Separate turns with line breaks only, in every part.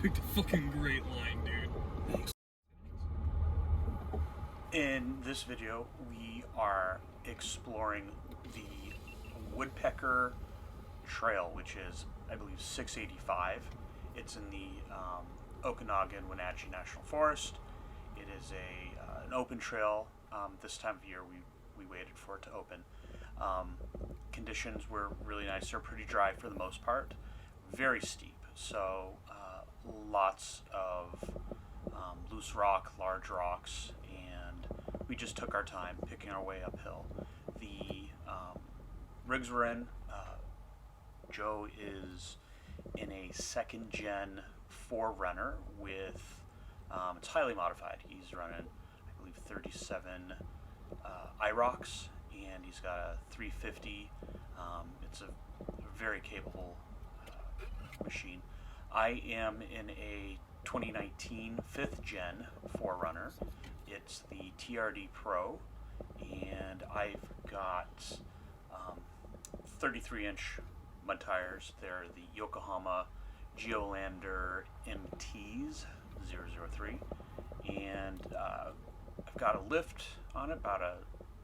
picked a fucking great line, dude. Thanks.
In this video, we are exploring the Woodpecker Trail, which is, I believe, 685. It's in the Okanagan Wenatchee National Forest. It is an open trail. This time of year, we waited for it to open. Conditions were really nice. They're pretty dry for the most part. Very steep, so lots of loose rock, large rocks, and we just took our time picking our way uphill. The rigs we're in, Joe is in a second-gen 4Runner with, it's highly modified. He's running, I believe, 37 IROCs, and he's got a 350. It's a very capable machine. I am in a 2019 5th gen 4Runner. It's the TRD Pro, and I've got 33-inch mud tires. They're the Yokohama Geolander MTs 003, and I've got a lift on it, about a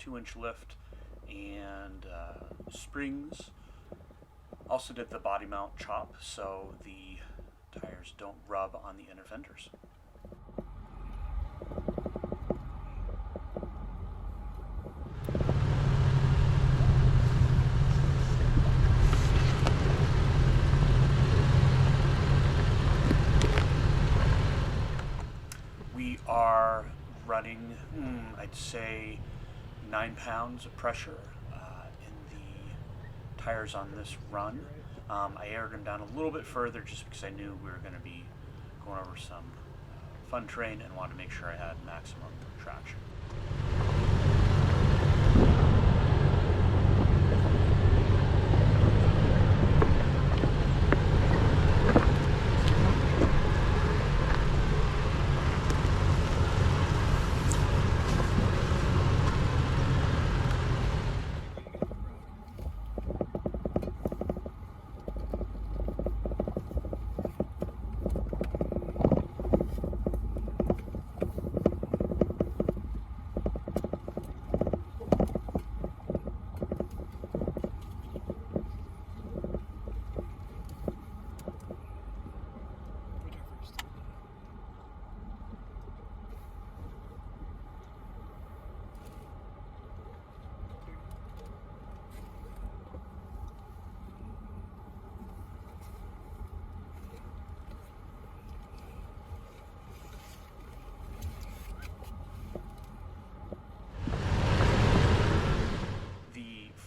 2-inch lift, and springs. Also did the body mount chop so the tires don't rub on the inner fenders. We are running, I'd say, 9 pounds of pressure in the tires on this run. I aired them down a little bit further just because I knew we were going to be going over some fun terrain and wanted to make sure I had maximum traction.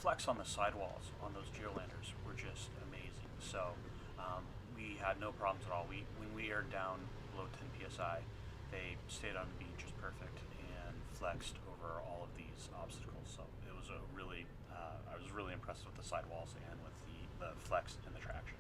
Flex on the sidewalls on those Geolanders were just amazing. So we had no problems at all. When we aired down below 10 psi, they stayed on the beat just perfect and flexed over all of these obstacles. So it was a really, I was really impressed with the sidewalls and with the flex and the traction.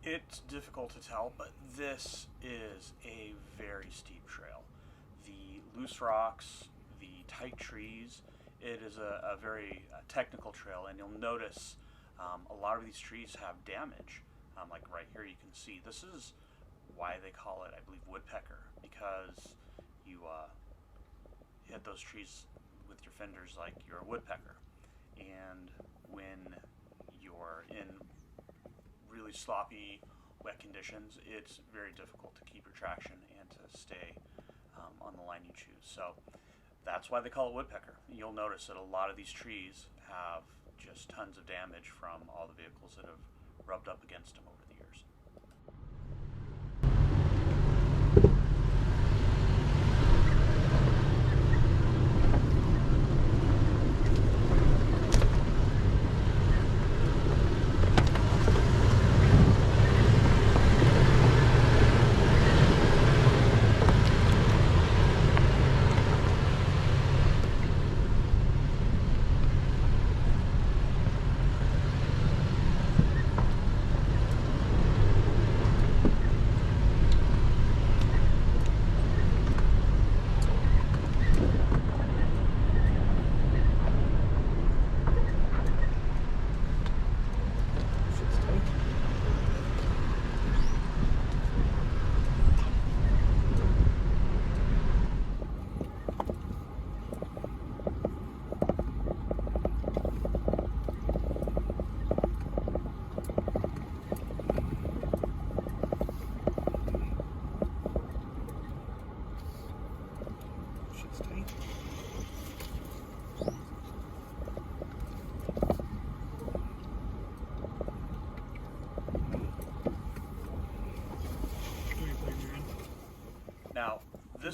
It's difficult to tell, but this is a very steep trail. The loose rocks, the tight trees, it is a very technical trail, and you'll notice a lot of these trees have damage. Like right here you can see, this is why they call it, I believe, woodpecker, because you hit those trees with your fenders like you're a woodpecker. And when you're in really sloppy, wet conditions, it's very difficult to keep your traction and to stay on the line you choose. So that's why they call it woodpecker. You'll notice that a lot of these trees have just tons of damage from all the vehicles that have rubbed up against them over the years.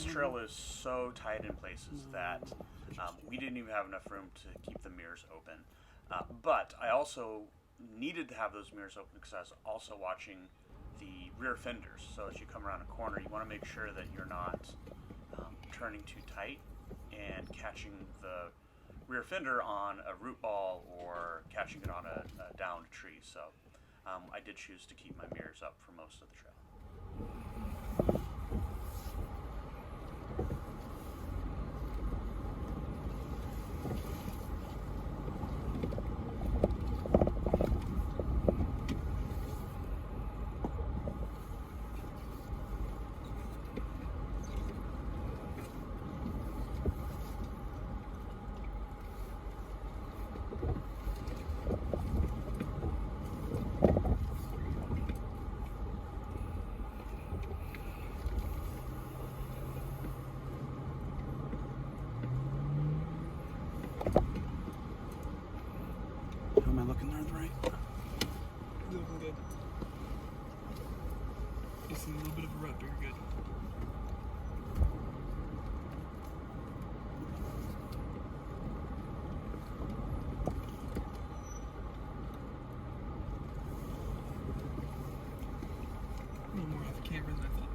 this trail is so tight in places that we didn't even have enough room to keep the mirrors open. But I also needed to have those mirrors open because I was also watching the rear fenders. So as you come around a corner, you want to make sure that you're not turning too tight and catching the rear fender on a root ball or catching it on a downed tree. So I did choose to keep my mirrors up for most of the trail.
Am I looking there the right?
You're looking good. You see a little bit of a rut, but you're good. A little more off the camera than I thought.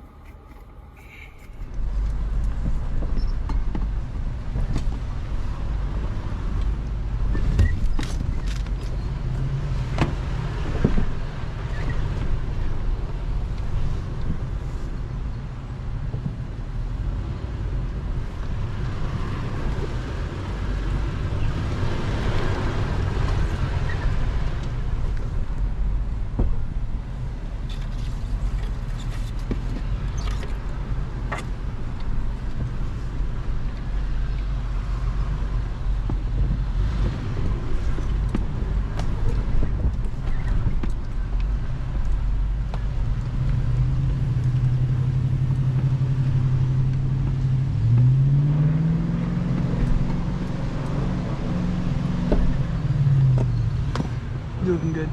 You're looking good.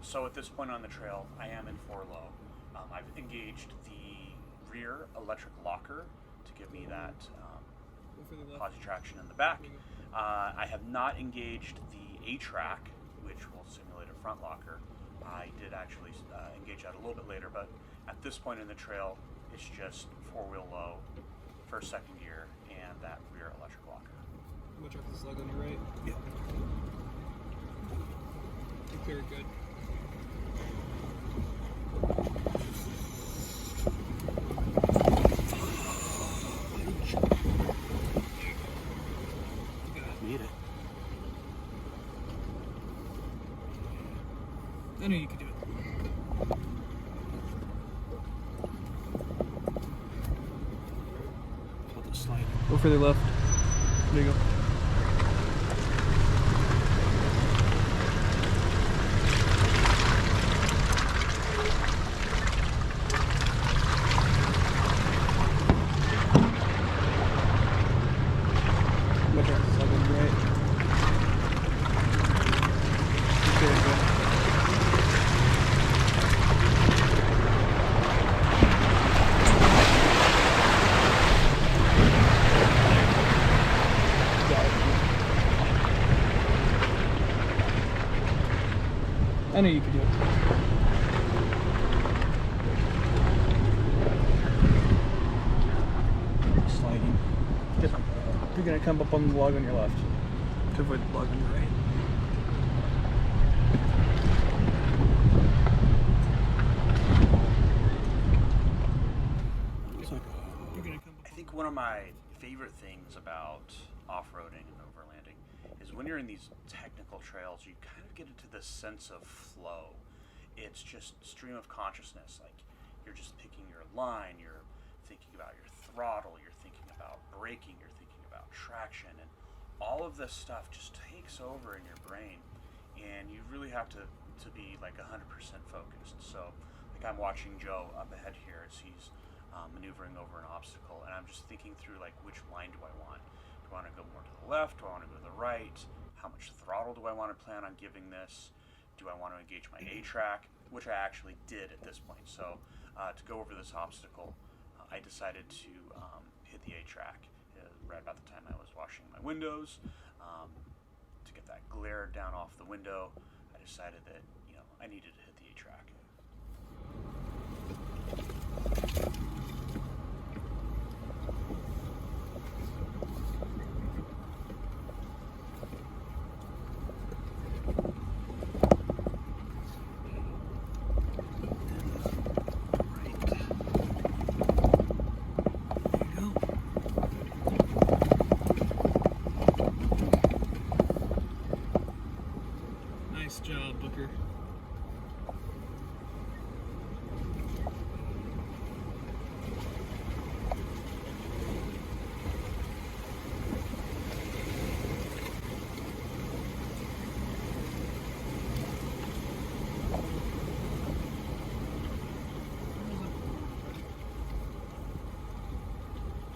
So at this point on the trail, I am in 4 low. I've engaged the rear electric locker to give me that positive traction in the back. I have not engaged the A-track, which will simulate a front locker. I did actually engage that a little bit later, but at this point in the trail, it's just 4-wheel low, first, second gear, and that rear electric locker.
Watch out for the slug on your right.
Yep.
You're clear, good.
Made it.
I knew you could do it.
Felt it sliding.
Go further left. There you go. Watch out, slug on your right. There you go. I knew you could do it.
Sliding.
Yep. You're gonna come up on the log on your left to avoid the log on your right.
It's like,
You're gonna come up.
I think one of my favorite things about off-roading and overlanding is when you're in these technical trails, you kind of get into this sense of flow. It's just stream of consciousness. Like you're just picking your line, you're thinking about your throttle, you're thinking about braking, you're thinking about traction, and all of this stuff just takes over in your brain, and you really have to be like 100% focused. So like I'm watching Joe up ahead here as he's maneuvering over an obstacle, and I'm just thinking through like which line do I want? Do I want to go more to the left? Do I want to go to the right? How much throttle do I want to plan on giving this? do I want to engage my A track, which I actually did at this point. So to go over this obstacle, I decided to hit the A track right about the time I was washing my windows. To get that glare down off the window, I decided that I needed to hit the A track.
Nice job, Booker.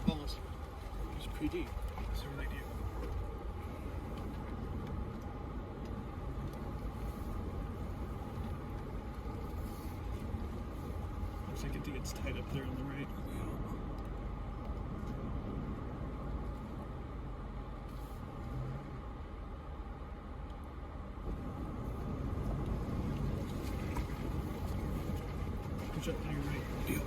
Almost.
It's pretty deep.
It's really deep. Looks like it gets tied up there on the right. Push up to your right.
Yep.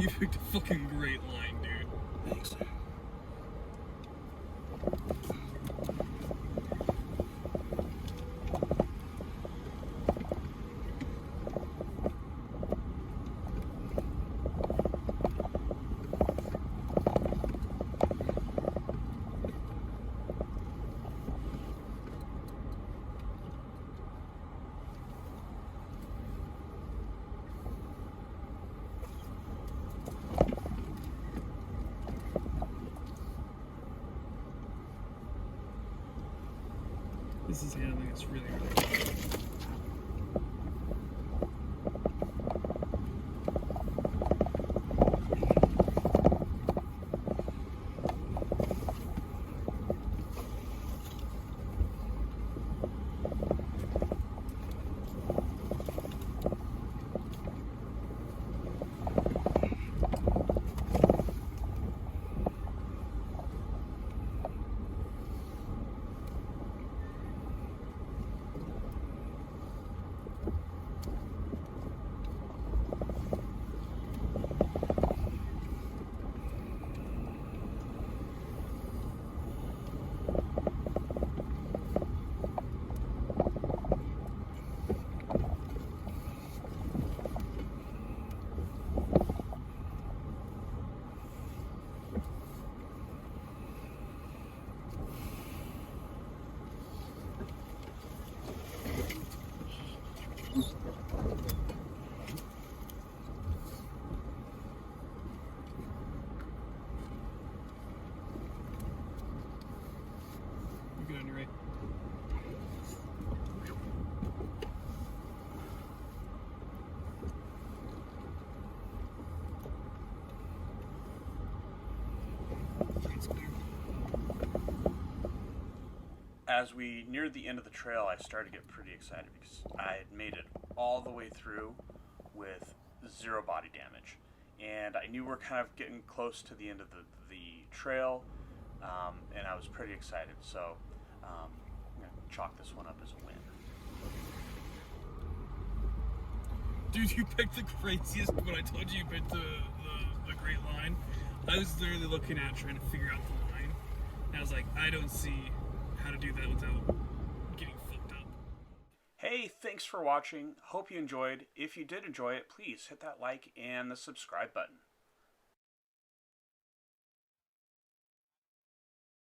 You picked a fucking great line, dude.
Thanks.
This is handling it's really hard. You're good on your right. It's clear.
As we neared the end of the trail, I started to get pretty excited because I had made it all the way through with 0 body damage. And I knew we're kind of getting close to the end of the trail, and I was pretty excited. So I'm going to chalk this one up as a win.
Dude, you picked the craziest, when I told you picked the great line, I was literally looking at trying to figure out the line, and I was like, I don't see how to do that without getting fucked up.
Hey, thanks for watching. Hope you enjoyed. If you did enjoy it, please hit that like and the subscribe button.